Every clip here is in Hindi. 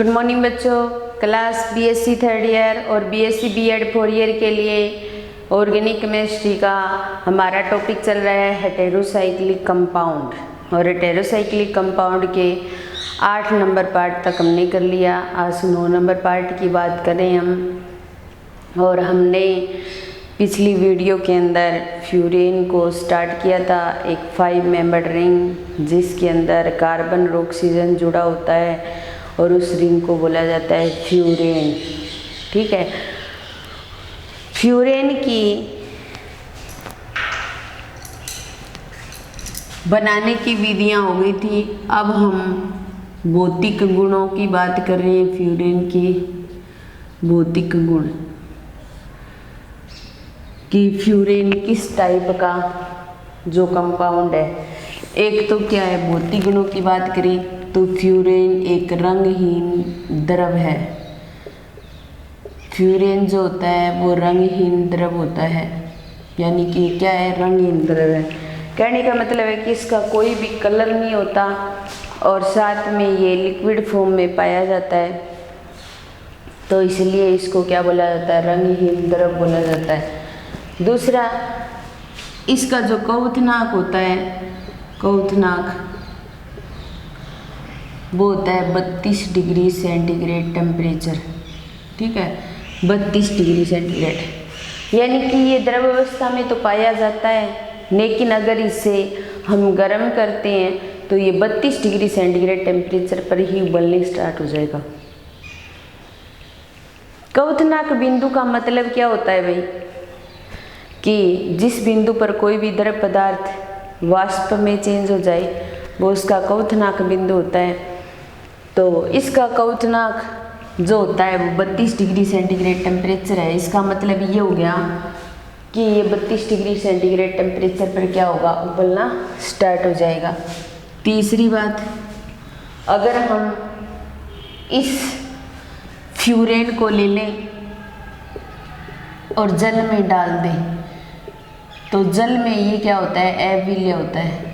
गुड मॉर्निंग बच्चों। क्लास बीएससी थर्ड ईयर और बीएससी बीएड 4 ईयर के लिए ऑर्गेनिक केमिस्ट्री का हमारा टॉपिक चल रहा है हेटेरोसाइक्लिक कंपाउंड। और हेटेरोसाइक्लिक कंपाउंड के 8 नंबर पार्ट तक हमने कर लिया। आज 9 नंबर पार्ट की बात करें हम। और हमने पिछली वीडियो के अंदर फ्यूरेन को स्टार्ट किया था, एक 5 मेंबर रिंग जिसके अंदर कार्बन और ऑक्सीजन जुड़ा होता है और उस रिंग को बोला जाता है फ्यूरेन। ठीक है, फ्यूरेन की बनाने की विधियां हो गई थी। अब हम भौतिक गुणों की बात कर रहे हैं। फ्यूरेन की भौतिक गुण कि फ्यूरेन किस टाइप का जो कंपाउंड है। एक तो क्या है, भौतिक गुणों की बात करें तो फ्यूरेन एक रंगहीन द्रव है। फ्यूरेन जो होता है वो रंगहीन द्रव होता है, यानी कि क्या है, रंगहीन द्रव है। कहने का मतलब है कि इसका कोई भी कलर नहीं होता और साथ में ये लिक्विड फॉर्म में पाया जाता है, तो इसलिए इसको क्या बोला जाता है, रंगहीन द्रव बोला जाता है। दूसरा, इसका जो क्वथनांक होता है, क्वथनांक वो होता है 32 डिग्री सेंटीग्रेड टेम्परेचर। ठीक है, 32 डिग्री सेंटीग्रेड, यानी कि ये द्रव अवस्था में तो पाया जाता है, लेकिन अगर इसे हम गर्म करते हैं तो ये 32 डिग्री सेंटीग्रेड टेम्परेचर पर ही उबलने स्टार्ट हो जाएगा। क्वथनांक बिंदु का मतलब क्या होता है भाई, कि जिस बिंदु पर कोई भी द्रव पदार्थ वाष्प में चेंज हो जाए वो उसका क्वथनांक बिंदु होता है। तो इसका क्वथनांक जो होता है वो 32 डिग्री सेंटीग्रेड टेम्परेचर है। इसका मतलब ये हो गया कि ये 32 डिग्री सेंटीग्रेड टेम्परेचर पर क्या होगा, उबलना स्टार्ट हो जाएगा। तीसरी बात, अगर हम इस फ्यूरेन को ले लें और जल में डाल दें तो जल में ये क्या होता है, अविलय होता है।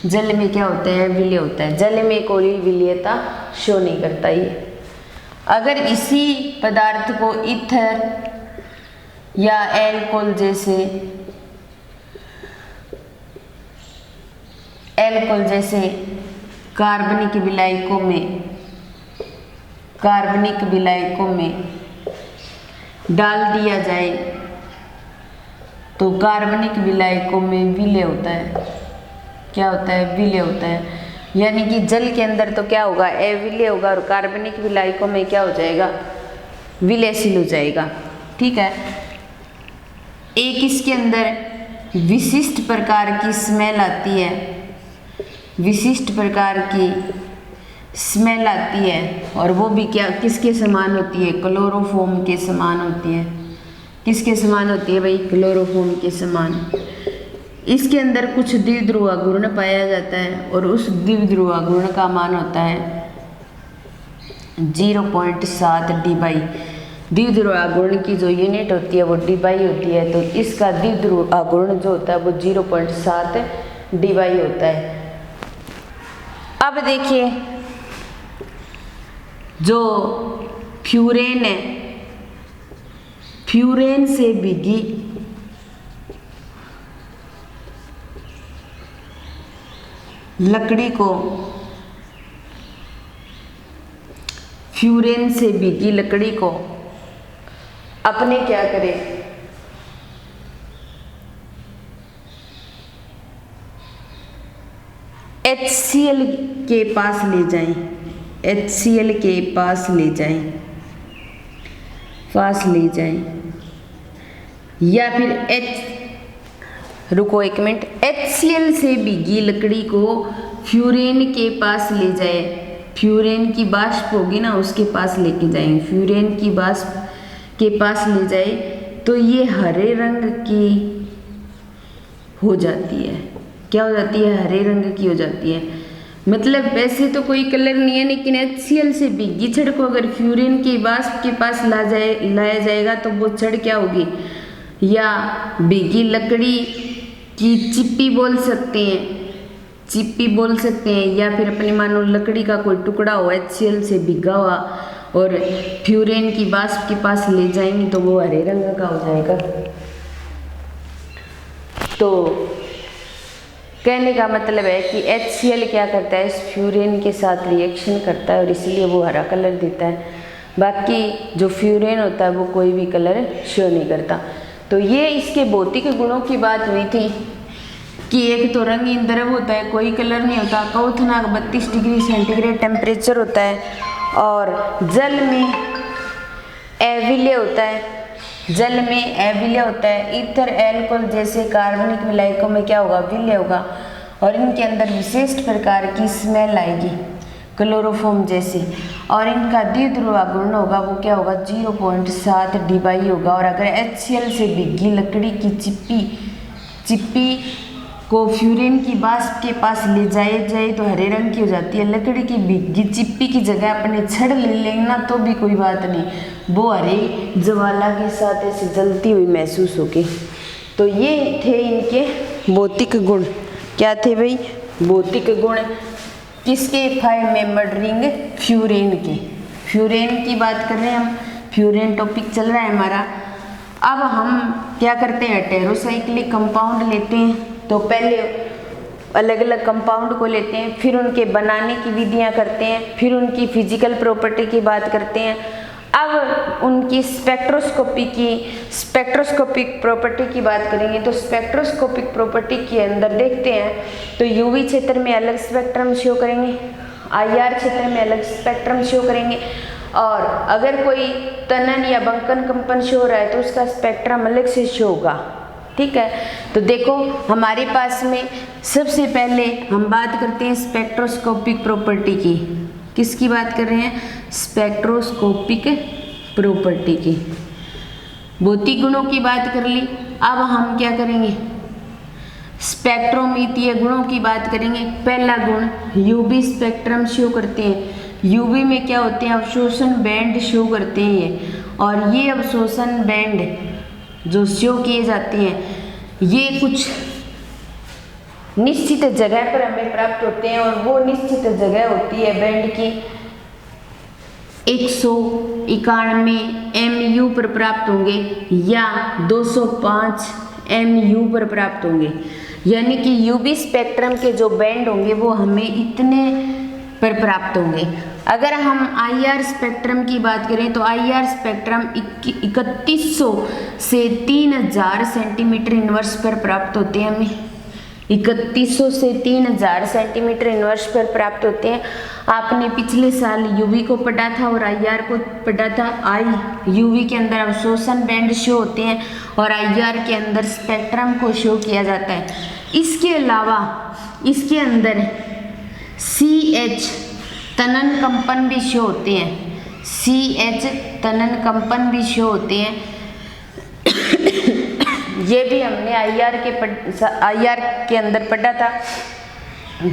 जल में क्या होता है, विलय होता है। जल में कोई विलयता शो नहीं करता ये। अगर इसी पदार्थ को ईथर या एल्कोहल जैसे कार्बनिक विलायकों में डाल दिया जाए तो कार्बनिक विलायकों में विलय होता है। क्या होता है, विलय होता है। यानी कि जल के अंदर तो क्या होगा, अविलय होगा और कार्बनिक विलायकों में क्या हो जाएगा, विलयशील हो जाएगा। ठीक है, एक इसके अंदर विशिष्ट प्रकार की स्मेल आती है, विशिष्ट प्रकार की स्मेल आती है, और वो भी क्या, किसके समान होती है, क्लोरोफॉर्म के समान होती है। किसके समान होती है भाई, क्लोरोफॉर्म के समान। इसके अंदर कुछ द्विध्रुव गुण पाया जाता है और उस द्विध्रुव गुण का मान होता है 0.7 dBi। द्विध्रुव गुण की जो यूनिट होती है वो dBi होती है, तो इसका द्विध्रुव गुण जो होता है वो 0.7 dBi होता है। अब देखिए, जो फ्यूरेन है, फ्यूरेन से भीगी लकड़ी को, फ्यूरेन से भीगी लकड़ी को अपने क्या करें, HCl के पास ले जाएं, HCl के पास ले जाएं, या फिर रुको एक मिनट, HCl से भीगी लकड़ी को फ्यूरेन के पास ले जाए। फ्यूरेन की वाष्प होगी ना, उसके पास लेके जाएंगे। फ्यूरेन की वाष्प के पास ले जाए तो ये हरे रंग की हो जाती है। क्या हो जाती है, हरे रंग की हो जाती है। मतलब वैसे तो कोई कलर नहीं है, लेकिन HCl से भीगी छड़ को अगर फ्यूरेन की वाष्प के पास लाया जाएगा तो वो छड़ क्या होगी, या भीगी लकड़ी की चिप्पी बोल सकते हैं, चिप्पी बोल सकते हैं, या फिर अपनी मानो लकड़ी का कोई टुकड़ा हो HCl से भिगा हुआ और फ्यूरेन की वाष्प के पास ले जाएंगे तो वो हरे रंग का हो जाएगा। तो कहने का मतलब है कि HCl क्या करता है, इस फ्यूरेन के साथ रिएक्शन करता है और इसलिए वो हरा कलर देता है। बाकी जो फ्यूरेन होता है वो कोई भी कलर शो नहीं करता। तो ये इसके भौतिक गुणों की बात हुई थी कि एक तो रंगीन द्रव होता है, कोई कलर नहीं होता, क्वथनांक 32 डिग्री सेंटीग्रेड टेम्परेचर होता है, और जल में अविलय होता है, जल में अविलय होता है। ईथर एल्कोहल जैसे कार्बनिक विलायकों में क्या होगा, विलय होगा, और इनके अंदर विशिष्ट प्रकार की स्मेल आएगी क्लोरोफॉर्म जैसे, और इनका द्विध्रुवा गुण होगा वो क्या होगा, 0.7 DY होगा। और अगर HCl से भीगी लकड़ी की चिप्पी को फ्यूरेन की वाष्प के पास ले जाए तो हरे रंग की हो जाती है। लकड़ी की भीगी चिप्पी की जगह अपने छड़ ले लेना तो भी कोई बात नहीं, वो हरे ज्वाला के साथ ऐसे जलती हुई महसूस होगी। तो ये थे इनके भौतिक गुण। क्या थे भाई, भौतिक गुण किसके, 5 मेंबर्ड रिंग फ्यूरेन के। फ्यूरेन की बात कर रहे हैं हम, फ्यूरेन टॉपिक चल रहा है हमारा। अब हम क्या करते हैं, हेटेरोसाइक्लिक कंपाउंड लेते हैं। तो पहले अलग अलग कंपाउंड को लेते हैं, फिर उनके बनाने की विधियां करते हैं, फिर उनकी फिजिकल प्रॉपर्टी की बात करते हैं। अब उनकी स्पेक्ट्रोस्कोपिक प्रॉपर्टी की बात करेंगे। तो स्पेक्ट्रोस्कोपिक प्रॉपर्टी के अंदर देखते हैं तो यूवी क्षेत्र में अलग स्पेक्ट्रम शो करेंगे, IR क्षेत्र में अलग स्पेक्ट्रम शो करेंगे, और अगर कोई तनन या बंकन कंपन शो हो रहा है तो उसका स्पेक्ट्रम अलग से शो होगा। ठीक है, तो देखो हमारे पास में सबसे पहले हम बात करते हैं स्पेक्ट्रोस्कोपिक प्रॉपर्टी की। किसकी बात कर रहे हैं, स्पेक्ट्रोस्कोपिक प्रॉपर्टी की। भौतिक गुणों की बात कर ली। अब हम क्या करेंगे, स्पेक्ट्रोमितीय गुणों की बात करेंगे। पहला गुण, यूवी स्पेक्ट्रम शो करते हैं। यूवी में क्या होते हैं, अवशोषण बैंड शो करते हैं ये, और ये अवशोषण बैंड जो शो किए जाते हैं ये कुछ निश्चित जगह पर हमें प्राप्त होते हैं, और वो निश्चित जगह होती है बैंड की 191 MU पर प्राप्त होंगे या 205 MU पर प्राप्त होंगे। यानी कि यूवी स्पेक्ट्रम के जो बैंड होंगे वो हमें इतने पर प्राप्त होंगे। अगर हम IR स्पेक्ट्रम की बात करें तो IR स्पेक्ट्रम 3100 से 3000 सेंटीमीटर इनवर्स पर प्राप्त होते हैं हमें। 3100 से 3000 सेंटीमीटर इनवर्स पर प्राप्त होते हैं। आपने पिछले साल यूवी को पढ़ा था और IR को पढ़ा था। यूवी के अंदर अवशोषण बैंड शो होते हैं और IR के अंदर स्पेक्ट्रम को शो किया जाता है। इसके अलावा इसके अंदर CH तनन कंपन भी शो होते हैं। CH तनन कंपन भी शो होते हैं। ये भी हमने IR के अंदर पढ़ा था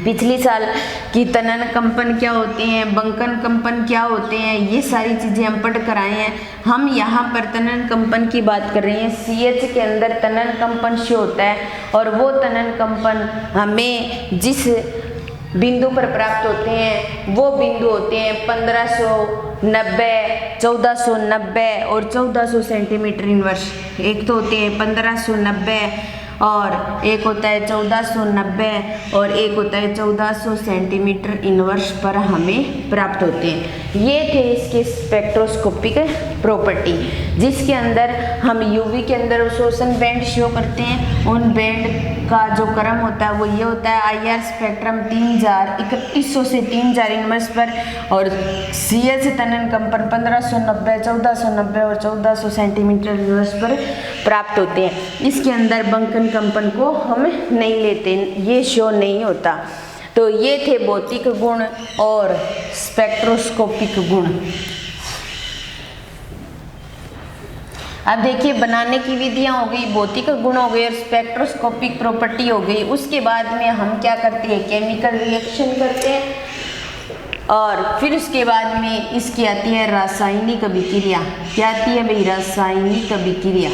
पिछले साल कि तनन कंपन क्या होते हैं, बंकन कंपन क्या होते हैं, ये सारी चीज़ें हम पढ़ कर आए हैं। हम यहाँ पर तनन कंपन की बात कर रहे हैं। CH के अंदर तनन कंपन शो होता है और वो तनन कंपन हमें जिस बिंदु पर प्राप्त होते हैं वो बिंदु होते हैं 1590, 1490 और 1400 सेंटीमीटर इनवर्स। एक तो होते हैं 1590 और एक होता है 1490 और एक होता है 1400 सेंटीमीटर इनवर्स पर हमें प्राप्त होते हैं। ये थे इसके स्पेक्ट्रोस्कोपिक प्रॉपर्टी, जिसके अंदर हम यूवी के अंदर अवशोषण बैंड शो करते हैं। उन बैंड का जो क्रम होता है वो ये होता है IR स्पेक्ट्रम 3100 से 3000 इनवर्स पर और CH तनन कंपन 1590, 1490 और 1400 सेंटीमीटर इनवर्स पर प्राप्त होते हैं। इसके अंदर बंकन कंपन को हम नहीं लेते, ये शो नहीं होता। तो ये थे भौतिक गुण और स्पेक्ट्रोस्कोपिक गुण। अब देखिए बनाने की विधियां हो गई, भौतिक गुण हो गए और स्पेक्ट्रोस्कोपिक प्रॉपर्टी हो गई। उसके बाद में हम क्या करते हैं, केमिकल रिएक्शन करते हैं और फिर उसके बाद में इसकी आती है रासायनिक अभिक्रिया। क्या आती है भाई, रासायनिक अभिक्रिया।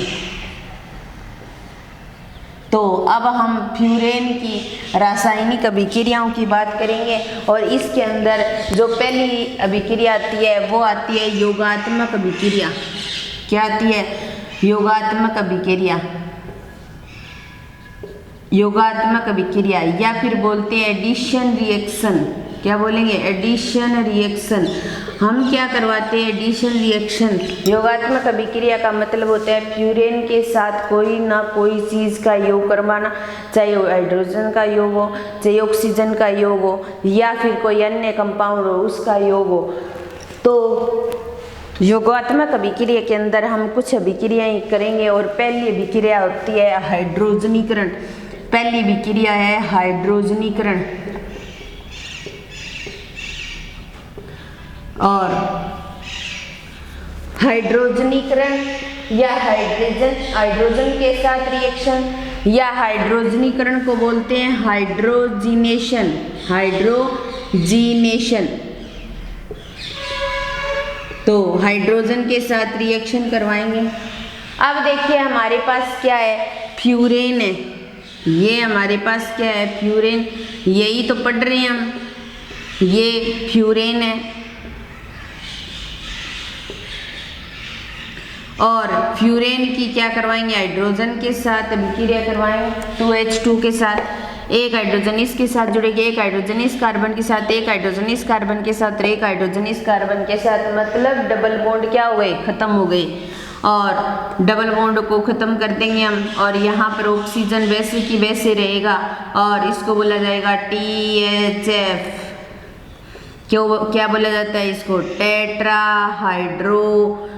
तो अब हम फ्यूरेन की रासायनिक अभिक्रियाओं की बात करेंगे और इसके अंदर जो पहली अभिक्रिया आती है वो आती है योगात्मक अभिक्रिया। क्या आती है? योगात्मक अभिक्रिया। योगात्मक अभिक्रिया या फिर बोलते हैं एडिशन रिएक्शन। क्या बोलेंगे? Addition reaction. हम क्या करवाते हैं? Addition reaction. योगात्मक अभिक्रिया का मतलब होता है फ्यूरेन के साथ कोई ना कोई चीज़ का योग करवाना, चाहे वो हाइड्रोजन का योग हो, चाहे ऑक्सीजन का योग हो, या फिर कोई अन्य कंपाउंड हो उसका योग हो। तो योगात्मक अभिक्रिया के अंदर हम कुछ अभिक्रियाएं करेंगे और पहली अभिक्रिया होती है हाइड्रोजनीकरण। पहली अभिक्रिया है हाइड्रोजनीकरण। और हाइड्रोजनीकरण या हाइड्रोजन के साथ रिएक्शन या हाइड्रोजनीकरण को बोलते हैं हाइड्रोजिनेशन। हाइड्रोजिनेशन। तो हाइड्रोजन के साथ रिएक्शन करवाएंगे। अब देखिए हमारे पास क्या है? फ्यूरेन है। ये हमारे पास क्या है? फ्यूरेन। यही तो पढ़ रहे हैं हम। ये फ्यूरेन है और फ्यूरेन की क्या करवाएंगे? हाइड्रोजन के साथ अभिक्रिया करवाएंगे 2H2 के साथ। एक हाइड्रोजन इसके साथ जुड़ेगी, एक हाइड्रोजन इस कार्बन के साथ, एक हाइड्रोजन इस कार्बन के साथ, एक हाइड्रोजन इस कार्बन के साथ। मतलब डबल बॉन्ड क्या हो गए? खत्म हो गए। और डबल बॉन्ड को खत्म कर देंगे हम और यहाँ पर ऑक्सीजन वैसे की वैसे रहेगा और इसको बोला जाएगा THF। क्यों क्या बोला जाता है इसको? टेट्रा हाइड्रोफ्यूरेन।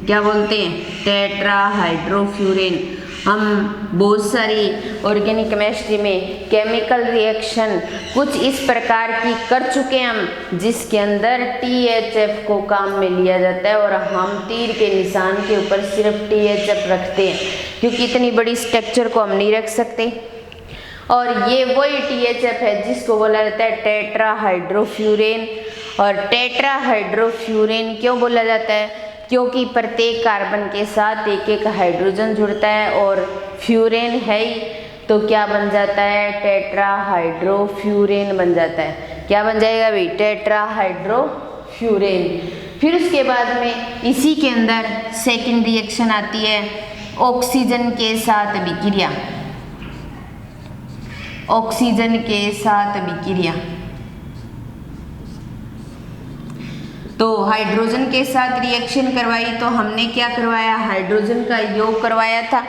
क्या बोलते हैं? टेट्रा हाइड्रोफ्यूरेन। हम बहुत सारी ऑर्गेनिक केमिस्ट्री में केमिकल रिएक्शन कुछ इस प्रकार की कर चुके हैं हम, जिसके अंदर THF को काम में लिया जाता है और हम तीर के निशान के ऊपर सिर्फ THF रखते हैं क्योंकि इतनी बड़ी स्ट्रक्चर को हम नहीं रख सकते। और ये वही THF है जिसको बोला जाता है टेट्रा हाइड्रोफ्यूरेन। और टेट्रा हाइड्रोफ्यूरेन क्यों बोला जाता है? क्योंकि प्रत्येक कार्बन के साथ एक एक हाइड्रोजन जुड़ता है और फ्यूरेन है ही, तो क्या बन जाता है? टेट्रा हाइड्रोफ्यूरेन बन जाता है। क्या बन जाएगा भाई? टेट्रा हाइड्रोफ्यूरेन। फिर उसके बाद में इसी के अंदर सेकेंड रिएक्शन आती है ऑक्सीजन के साथ अभिक्रिया। ऑक्सीजन के साथ अभिक्रिया। तो हाइड्रोजन के साथ रिएक्शन करवाई तो हमने क्या करवाया? हाइड्रोजन का योग करवाया था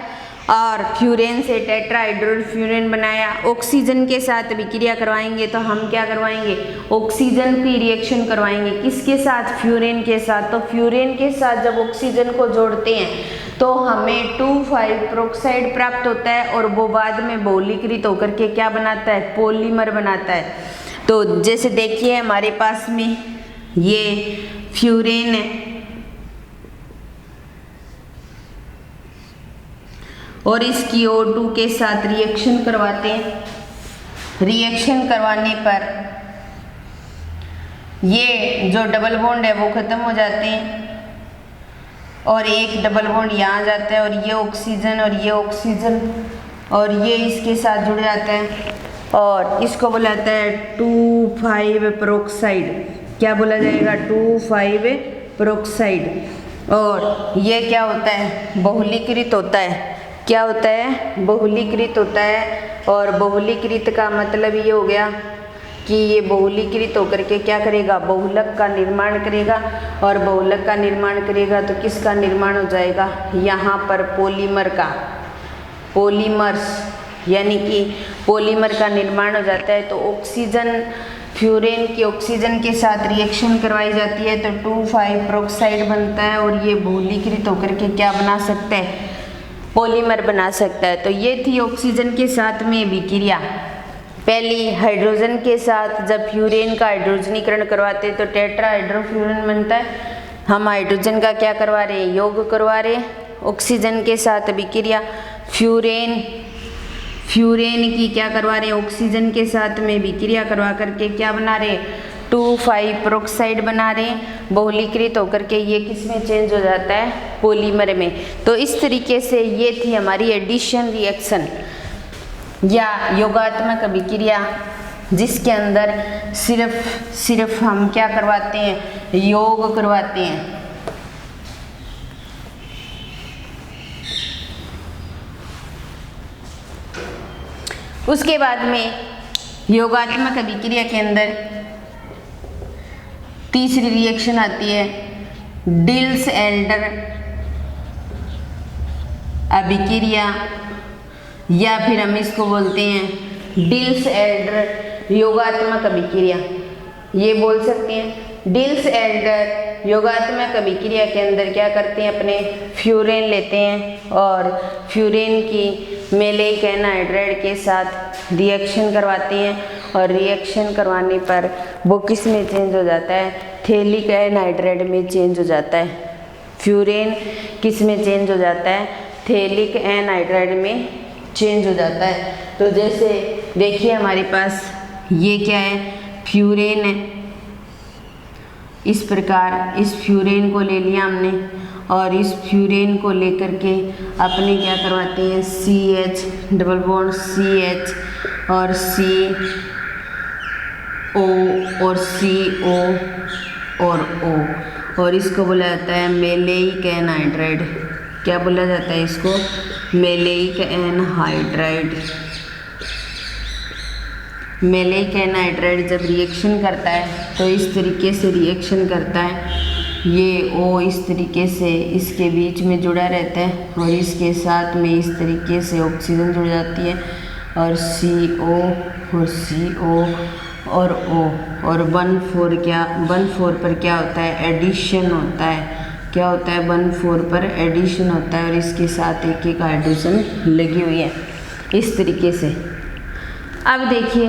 और फ्यूरेन से टेट्रा हाइड्रोफ्यूरेन बनाया। ऑक्सीजन के साथ अभिक्रिया करवाएंगे तो हम क्या करवाएंगे? ऑक्सीजन की रिएक्शन करवाएंगे। किसके साथ? फ्यूरेन के साथ। तो फ्यूरेन के साथ जब ऑक्सीजन को जोड़ते हैं तो हमें 2,5-पेरोक्साइड प्राप्त होता है और वो बाद में बहुलीकृत होकर के क्या बनाता है? पॉलीमर बनाता है। तो जैसे देखिए हमारे पास में ये फ्यूरेन है और इसकी O2 के साथ रिएक्शन करवाते हैं। रिएक्शन करवाने पर ये जो डबल बॉन्ड है वो ख़त्म हो जाते हैं और एक डबल बॉन्ड यहाँ जाता है और ये ऑक्सीजन और ये इसके साथ जुड़ जाता है और इसको बोला जाता है 2,5-पेरोक्साइड। क्या बोला जाएगा? 2,5-पेरोक्साइड। और ये क्या होता है? बहुलीकृत होता है। क्या होता है? बहुलीकृत होता है। और बहुलीकृत का मतलब ये हो गया कि ये बहुलीकृत होकर के क्या करेगा? बहुलक का निर्माण करेगा और बहुलक का निर्माण करेगा तो किसका निर्माण हो जाएगा? यहाँ पर पॉलीमर का, पॉलीमर्स यानी कि पॉलीमर का निर्माण हो जाता है। तो ऑक्सीजन फ्यूरेन की ऑक्सीजन के साथ रिएक्शन करवाई जाती है तो 2,5-पेरोक्साइड बनता है और ये बहुलीकृत होकर के क्या बना सकता है? पॉलीमर बना सकता है। तो ये थी ऑक्सीजन के साथ में अभिक्रिया। पहली हाइड्रोजन के साथ जब फ्यूरेन का हाइड्रोजनीकरण करवाते हैं तो टेट्रा हाइड्रोफ्यूरेन बनता है। हम हाइड्रोजन का क्या करवा रहे हैं? योग करवा रहे हैं। ऑक्सीजन के साथ अभिक्रिया फ्यूरेन की क्या करवा रहे हैं? ऑक्सीजन के साथ में अभिक्रिया करवा करके क्या बना रहे हैं? 2,5 पेरोक्साइड बना रहे हैं, बहुलीकृत होकर के ये किस में चेंज हो जाता है, पॉलीमर में। तो इस तरीके से ये थी हमारी एडिशन रिएक्शन या योगात्मक अभिक्रिया, जिसके अंदर सिर्फ हम क्या करवाते हैं, योग करवाते हैं। उसके बाद में योगात्मक अभिक्रिया के अंदर तीसरी रिएक्शन आती है डिल्स-एल्डर अभिक्रिया, या फिर हम इसको बोलते हैं डिल्स-एल्डर योगात्मक अभिक्रिया, ये बोल सकते हैं। डिल्स-एल्डर योगात्मक अभिक्रिया के अंदर क्या करते हैं, अपने फ्यूरेन लेते हैं और फ्यूरेन की मेलेइक एनहाइड्राइड के साथ रिएक्शन करवाते हैं, और रिएक्शन करवाने पर वो किस में चेंज हो जाता है, थैलिक एनहाइड्राइड में चेंज हो जाता है। फ्यूरेन किस में चेंज हो जाता है, थैलिक एनहाइड्राइड में चेंज हो जाता है। तो जैसे देखिए हमारे पास ये क्या है, फ्यूरेन है। इस प्रकार इस फ्यूरेन को ले लिया हमने, और इस फ्यूरेन को लेकर के अपने क्या करवाते हैं, CH डबल बॉन्ड CH और CO और CO और O, और इसको बोला जाता है मेलेइक एनहाइड्राइड। क्या बोला जाता है इसको, मेलेइक एनहाइड्राइड। मेलेइक एनहाइड्राइड जब रिएक्शन करता है तो इस तरीके से रिएक्शन करता है, ये O इस तरीके से इसके बीच में जुड़ा रहता है, और इसके साथ में इस तरीके से ऑक्सीजन जुड़ जाती है, और CO और CO और O, और 1,4 पर क्या होता है, एडिशन होता है। क्या होता है, 1,4 पर एडिशन होता है, और इसके साथ एक एक हाइड्रोजन लगी हुई है इस तरीके से। अब देखिए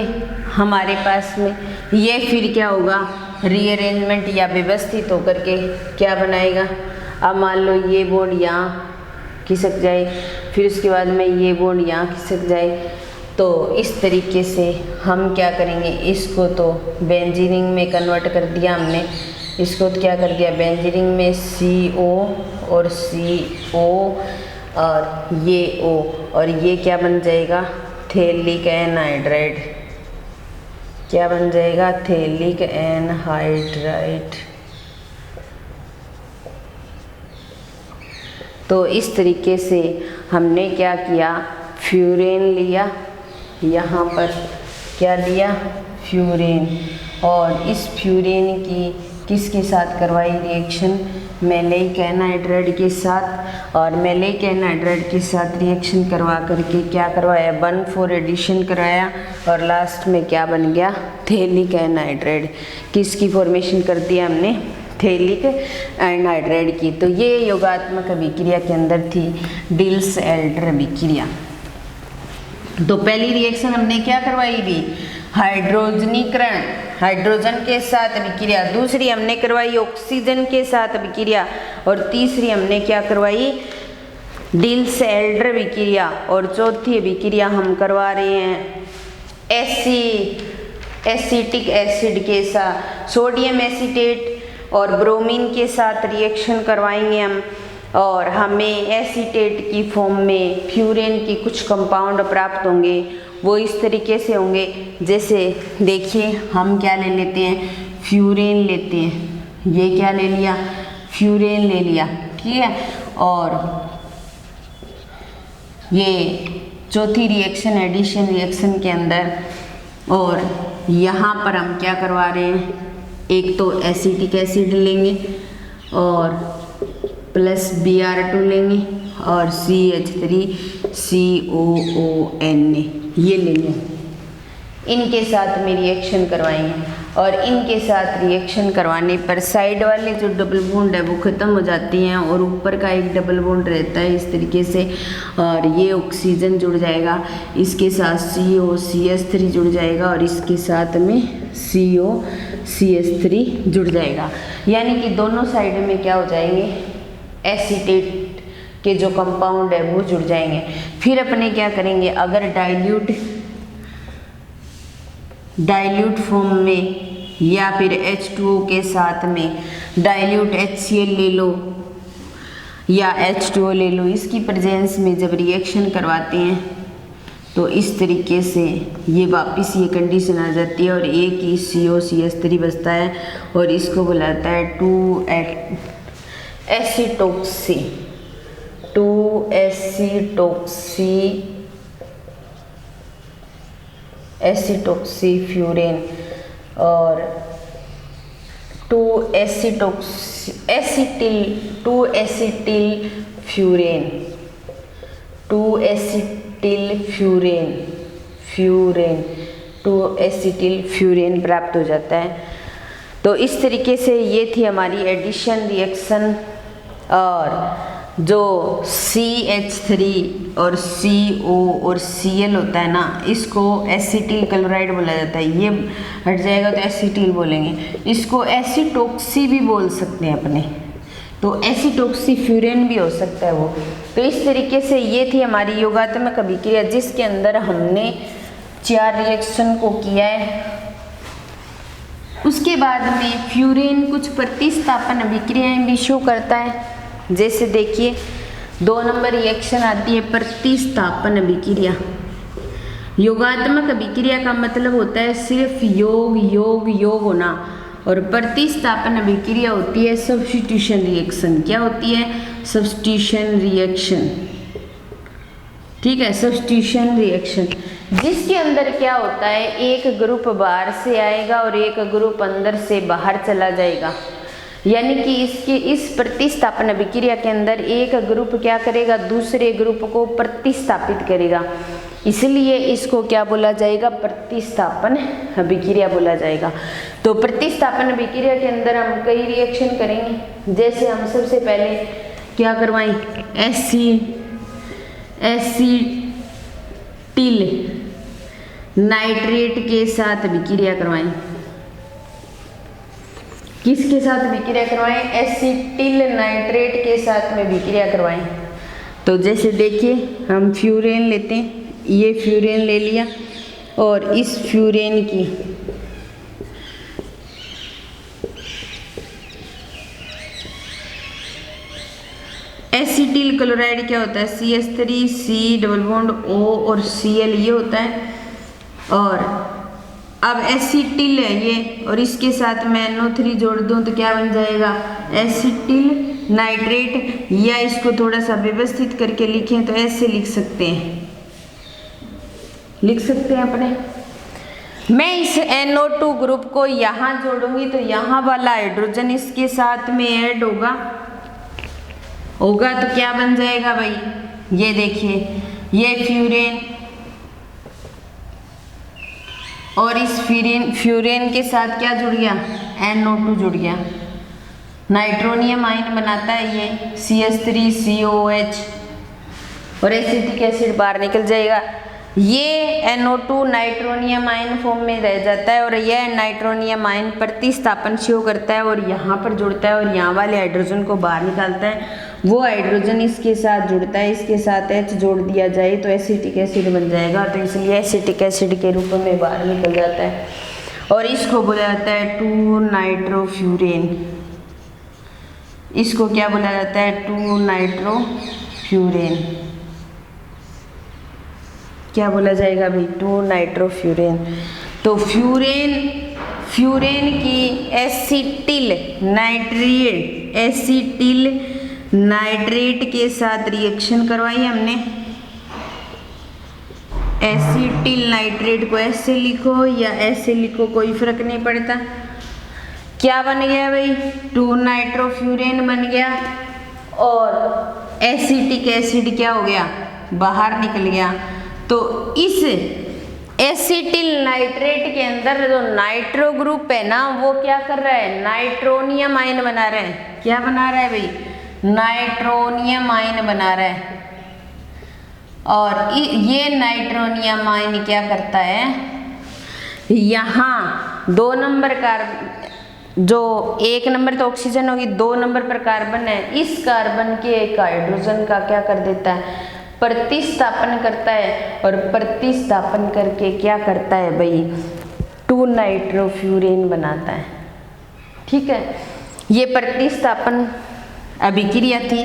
हमारे पास में ये फिर क्या होगा, रीअरेंजमेंट या व्यवस्थित होकर के क्या बनाएगा। अब मान लो ये बॉन्ड यहाँ खिसक जाए, फिर उसके बाद में ये बॉन्ड यहाँ खिसक जाए, तो इस तरीके से हम क्या करेंगे, इसको तो बेंजीनिंग में कन्वर्ट कर दिया हमने। इसको तो क्या कर दिया, बेंजीनिंग में CO और CO और ये O, और ये क्या बन जाएगा, थैलिक एनहाइड्राइड। क्या बन जाएगा, थैलिक एनहाइड्राइड। तो इस तरीके से हमने क्या किया, फ्यूरेन लिया, यहाँ पर क्या लिया, फ्यूरेन, और इस फ्यूरेन की किसके साथ करवाई रिएक्शन, मेलेइक एनहाइड्राइड के साथ, और मेलेइक एनहाइड्राइड के साथ रिएक्शन करवा करके क्या करवाया, 1,4 एडिशन कराया, और लास्ट में क्या बन गया, थैलिक एनहाइड्राइड। किसकी फॉर्मेशन कर दिया हमने, थैलिक एनहाइड्राइड की। तो ये योगात्मक अभिक्रिया के अंदर थी डिल्स-एल्डर अभिक्रिया। तो पहली रिएक्शन हमने क्या करवाई भी, हाइड्रोजनीकरण, हाइड्रोजन के साथ अभिक्रिया। दूसरी हमने करवाई ऑक्सीजन के साथ अभिक्रिया, और तीसरी हमने क्या करवाई, डिल्स-एल्डर अभिक्रिया। और चौथी अभिक्रिया हम करवा रहे हैं एसिटिक एसिड के साथ, सोडियम एसीटेट और ब्रोमीन के साथ रिएक्शन करवाएंगे हम, और हमें एसीटेट की फॉर्म में फ्यूरेन की कुछ कंपाउंड प्राप्त होंगे। वो इस तरीके से होंगे, जैसे देखिए हम क्या ले लेते हैं, फ्यूरेन लेते हैं, ये क्या ले लिया, फ्यूरेन ले लिया, ठीक है। और ये चौथी रिएक्शन एडिशन रिएक्शन के अंदर, और यहाँ पर हम क्या करवा रहे हैं, एक तो एसिटिक एसिड लेंगे और प्लस Br2 लेंगे, और CH3COON ये लेंगे, इनके साथ में रिएक्शन करवाएंगे, और इनके साथ रिएक्शन करवाने पर साइड वाले जो डबल बॉन्ड है वो ख़त्म हो जाती हैं, और ऊपर का एक डबल बॉन्ड रहता है इस तरीके से, और ये ऑक्सीजन जुड़ जाएगा, इसके साथ COCH3 जुड़ जाएगा, और इसके साथ में COCH3 जुड़ जाएगा। यानी कि दोनों साइड में क्या हो जाएंगे, एसीटेट के जो कंपाउंड है वो जुड़ जाएंगे। फिर अपने क्या करेंगे, अगर डाइल्यूट फॉर्म में या फिर H2O के साथ में डाइल्यूट HCl ले लो या H2O ले लो, इसकी प्रेजेंस में जब रिएक्शन करवाते हैं तो इस तरीके से ये वापस ये कंडीशन आ जाती है और एक ही COCH3 बचता है और इसको बुलाता है 2-एसिटोक्सी फ्यूरेन और 2-एसिटिल फ्यूरेन प्राप्त हो जाता है। तो इस तरीके से ये थी हमारी एडिशन रिएक्शन और जो CH3 और CO और Cl होता है ना, इसको एसिटिल क्लोराइड बोला जाता है। ये हट जाएगा तो एसिटिल बोलेंगे, इसको एसिटोक्सी भी बोल सकते हैं अपने, तो एसिटोक्सी फ्यूरेन भी हो सकता है वो। तो इस तरीके से ये थी हमारी योगात्मक अभिक्रिया जिसके अंदर हमने 4 रिएक्शन को किया है। उसके बाद में फ्यूरेन कुछ प्रतिस्थापन अभिक्रियाएं भी शो करता है। जैसे देखिए 2 नंबर रिएक्शन आती है प्रतिस्थापन अभिक्रिया। योगात्मक अभिक्रिया का मतलब होता है सिर्फ योग योग योग होना और प्रतिस्थापन अभिक्रिया होती है सब्स्टिट्यूशन रिएक्शन। क्या होती है? Substitution reaction. ठीक है, सब्स्टिट्यूशन रिएक्शन जिसके अंदर क्या होता है, एक ग्रुप बाहर से आएगा और एक ग्रुप अंदर से बाहर चला जाएगा। यानी कि इसके इस प्रतिस्थापन अभिक्रिया के अंदर एक ग्रुप क्या करेगा, दूसरे ग्रुप को प्रतिस्थापित करेगा, इसलिए इसको क्या बोला जाएगा, प्रतिस्थापन अभिक्रिया बोला जाएगा। तो प्रतिस्थापन अभिक्रिया के अंदर हम कई रिएक्शन करेंगे। जैसे हम सबसे पहले क्या करवाएं, एसिटिल नाइट्रेट के साथ अभिक्रिया करवाएं। किसके साथ अभिक्रिया करवाएं? एसिटिल नाइट्रेट के साथ में अभिक्रिया करवाएं। तो जैसे देखिए हम फ्यूरेन लेते हैं, ये फ्यूरेन ले लिया और इस फ्यूरेन की एसिटिल क्लोराइड क्या होता है, CH3 C double bond O और Cl ये होता है। और अब एसिटिल है ये और इसके साथ मैं NO3 जोड़ दूं तो क्या बन जाएगा, एसिटिल नाइट्रेट। या इसको थोड़ा सा व्यवस्थित करके लिखें तो ऐसे लिख सकते हैं अपने। मैं इस NO2 ग्रुप को यहाँ जोड़ूंगी तो यहाँ वाला हाइड्रोजन इसके साथ में ऐड होगा तो क्या बन जाएगा भाई, ये देखिए ये फ्यूरेन और इस फ्यूरेन के साथ क्या जुड़ गया, NO2 जुड़ गया, नाइट्रोनियम आयन बनाता है ये CH3COOH और एसिटिक एसिड बाहर निकल जाएगा। ये NO2 नाइट्रोनियम आयन फॉर्म में रह जाता है और यह नाइट्रोनियम आयन प्रतिस्थापन शो करता है और यहाँ पर जुड़ता है और यहाँ वाले हाइड्रोजन को बाहर निकालता है। वो हाइड्रोजन इसके साथ जुड़ता है, इसके साथ H जोड़ दिया जाए तो एसिटिक एसिड बन जाएगा, तो इसलिए एसिटिक एसिड के रूप में बाहर निकल जाता है और इसको बोला जाता है 2-नाइट्रोफ्यूरेन। इसको क्या बोला जाता है, 2-नाइट्रोफ्यूरेन। क्या बोला जाएगा भाई, 2-नाइट्रोफ्यूरेन। तो फ्यूरेन की एसिटिल नाइट्रेट के साथ रिएक्शन करवाई हमने। एसिटिल नाइट्रेट को ऐसे लिखो या ऐसे लिखो, कोई फर्क नहीं पड़ता। क्या बन गया भाई, 2-नाइट्रोफ्यूरेन बन गया और एसिटिक एसिड क्या हो गया, बाहर निकल गया। तो इस एसिटिल नाइट्रेट के अंदर जो नाइट्रो ग्रुप है ना, वो क्या कर रहा है, नाइट्रोनियम आयन बना रहा है। क्या बना रहा है भाई, नाइट्रोनियम आयन बना रहा है। और ये नाइट्रोनियम आयन क्या करता है, यहाँ 2 नंबर कार्बन, जो 1 नंबर तो ऑक्सीजन होगी, 2 नंबर पर कार्बन है, इस कार्बन के एक हाइड्रोजन का क्या कर देता है, प्रतिस्थापन करता है। और प्रतिस्थापन करके क्या करता है भाई, 2 नाइट्रोफ्यूरेन बनाता है। ठीक है, ये प्रतिस्थापन अभिक्रिया थी।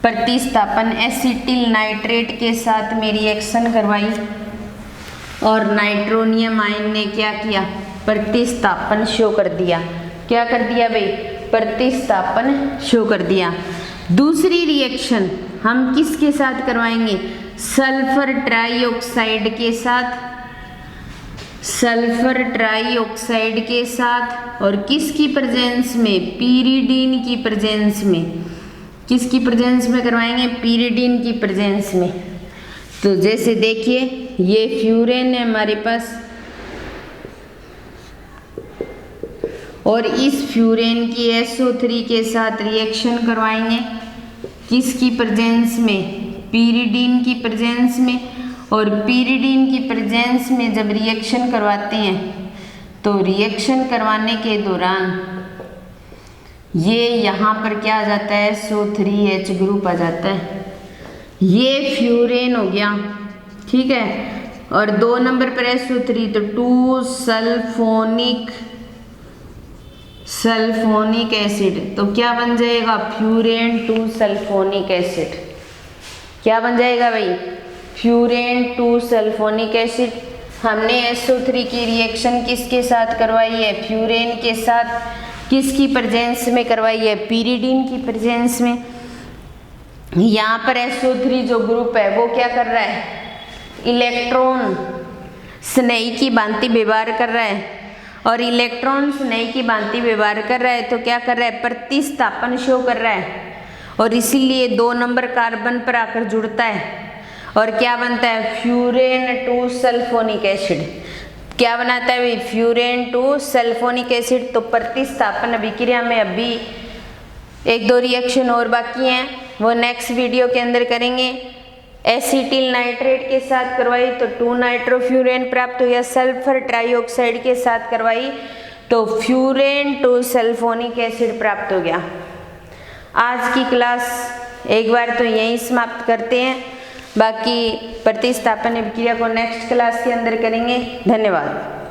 प्रतिस्थापन एसिटिल नाइट्रेट के साथ में रिएक्शन करवाई और नाइट्रोनियम आयन ने क्या किया, प्रतिस्थापन शो कर दिया। क्या कर दिया भाई, प्रतिस्थापन शो कर दिया। दूसरी रिएक्शन हम किसके साथ करवाएंगे, सल्फर ट्राइऑक्साइड के साथ, सल्फर ट्राइऑक्साइड के साथ, और किसकी प्रेजेंस में, पीरिडीन की प्रेजेंस में। किसकी प्रेजेंस में करवाएंगे, पीरिडीन की प्रेजेंस में। तो जैसे देखिए ये फ्यूरेन है हमारे पास, और इस फ्यूरेन की SO3 के साथ रिएक्शन करवाएंगे किसकी प्रेजेंस में, पीरिडीन की प्रेजेंस में। और पीरिडीन की प्रेजेंस में जब रिएक्शन करवाते हैं तो रिएक्शन करवाने के दौरान ये यहाँ पर क्या आ जाता है, SO3H ग्रुप आ जाता है। ये फ्यूरेन हो गया, ठीक है। और 2 नंबर पर SO3 तो 2 सल्फोनिक एसिड, तो क्या बन जाएगा, फ्यूरेन 2 सल्फोनिक एसिड। क्या बन जाएगा भाई, फ्यूरेन 2 सल्फोनिक एसिड। हमने SO3 की रिएक्शन किसके साथ करवाई है, फ्यूरेन के साथ। किसकी प्रेजेंस में करवाई है, पीरिडीन की प्रेजेंस में। यहाँ पर SO3 जो ग्रुप है वो क्या कर रहा है, इलेक्ट्रॉन स्नेही की भांति व्यवहार कर रहा है। और इलेक्ट्रॉन स्नेही की भांति व्यवहार कर रहा है तो क्या कर रहा है, प्रतिस्थापन शो कर रहा है। और इसीलिए 2 नंबर कार्बन पर आकर जुड़ता है और क्या बनता है, फ्यूरेन 2 सल्फोनिक एसिड। क्या बनाता है भाई, फ्यूरेन 2 सल्फोनिक एसिड। तो प्रतिस्थापन अभिक्रिया में अभी 1-2 रिएक्शन और बाकी हैं, वो नेक्स्ट वीडियो के अंदर करेंगे। एसिटिल नाइट्रेट के साथ करवाई तो 2 नाइट्रोफ्यूरेन प्राप्त हुआ, सल्फर ट्राइऑक्साइड के साथ करवाई तो फ्यूरेन 2 सल्फोनिक एसिड प्राप्त हो गया। आज की क्लास एक बार तो यहीं समाप्त करते हैं, बाकी प्रतिस्थापन अभिक्रिया को नेक्स्ट क्लास के अंदर करेंगे। धन्यवाद।